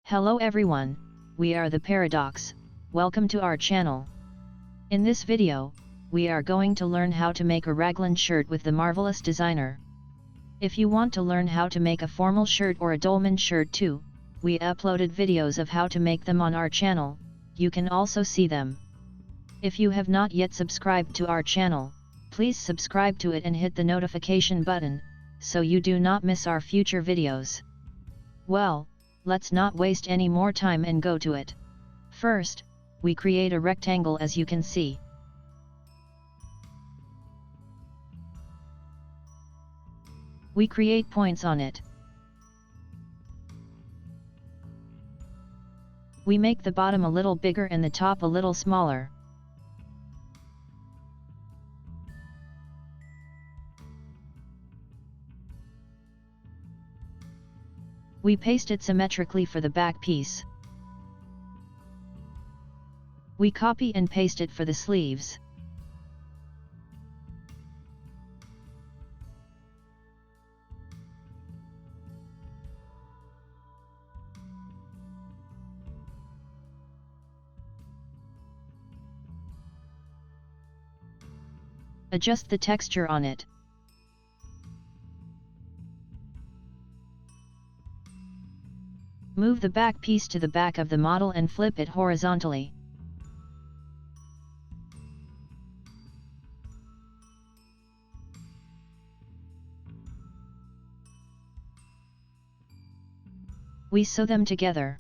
Hello everyone, we are the Paradox. Welcome to our channel. In this video, we are going to learn how to make a raglan shirt with the marvelous designer. If you want to learn how to make a formal shirt or a dolman shirt too, we uploaded videos of how to make them on our channel, you can also see them. If you have not yet subscribed to our channel, please subscribe to it and hit the notification button, so you do not miss our future videos. Well, let's not waste any more time and go to it. First, we create a rectangle as you can see. We create points on it. We make the bottom a little bigger and the top a little smaller. We paste it symmetrically for the back piece. We copy and paste it for the sleeves. Adjust the texture on it. Move the back piece to the back of the model and flip it horizontally. We sew them together.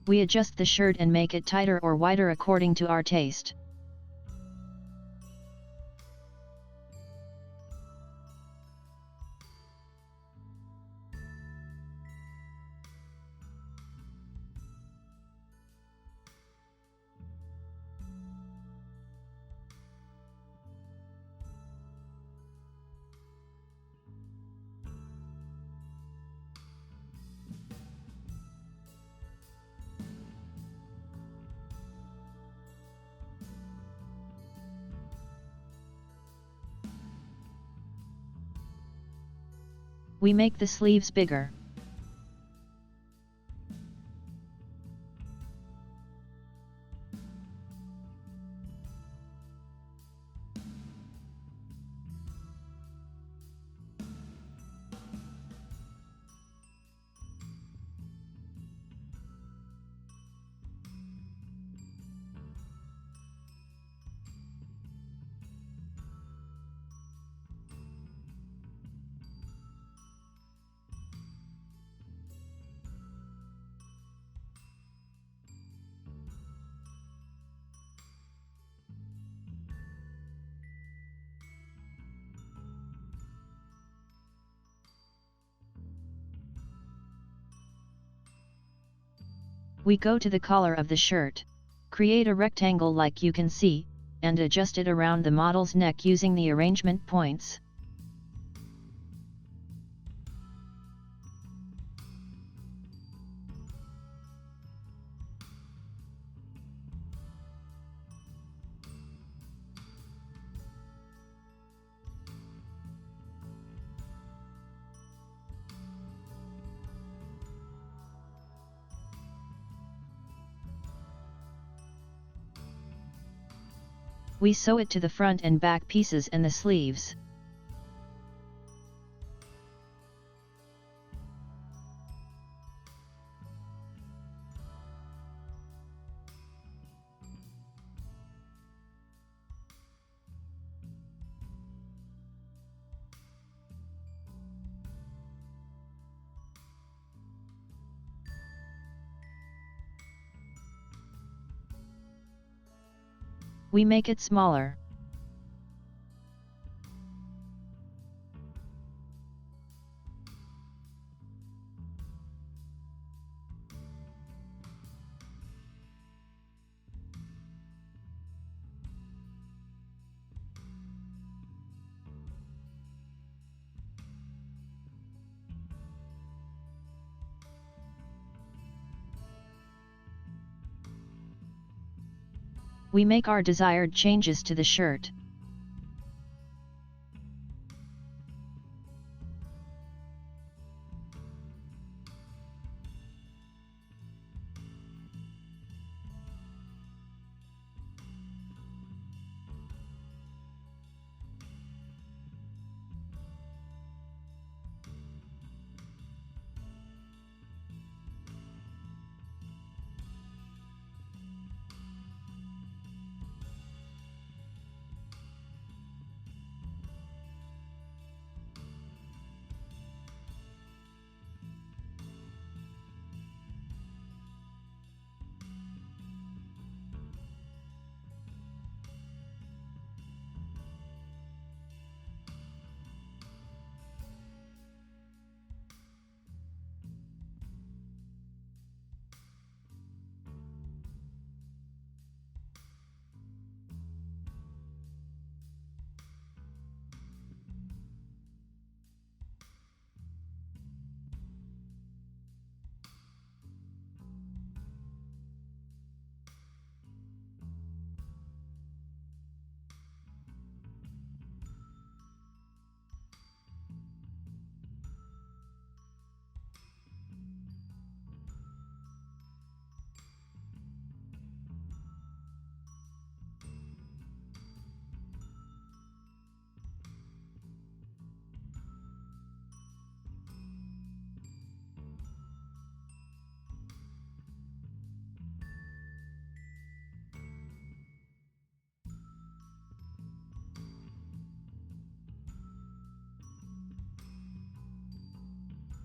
We adjust the shirt and make it tighter or wider according to our taste. We make the sleeves bigger. We go to the collar of the shirt. Create a rectangle like you can see, and adjust it around the model's neck using the arrangement points. We sew it to the front and back pieces and the sleeves. We make it smaller. We make our desired changes to the shirt.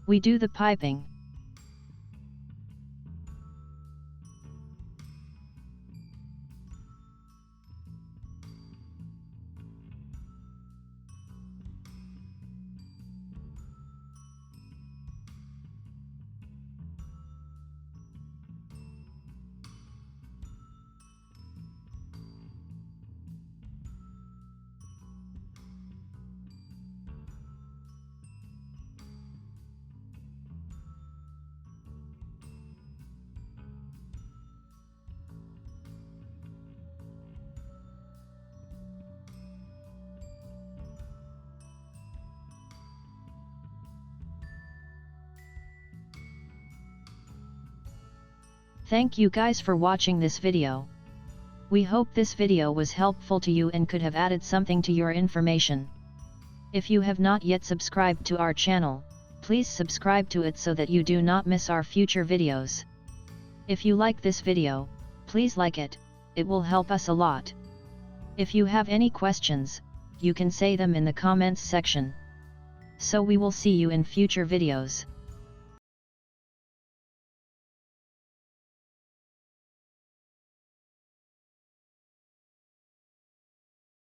We do the piping. Thank you guys for watching this video. We hope this video was helpful to you and could have added something to your information. If you have not yet subscribed to our channel, please subscribe to it so that you do not miss our future videos. If you like this video, please like it, it will help us a lot. If you have any questions, you can say them in the comments section. So we will see you in future videos.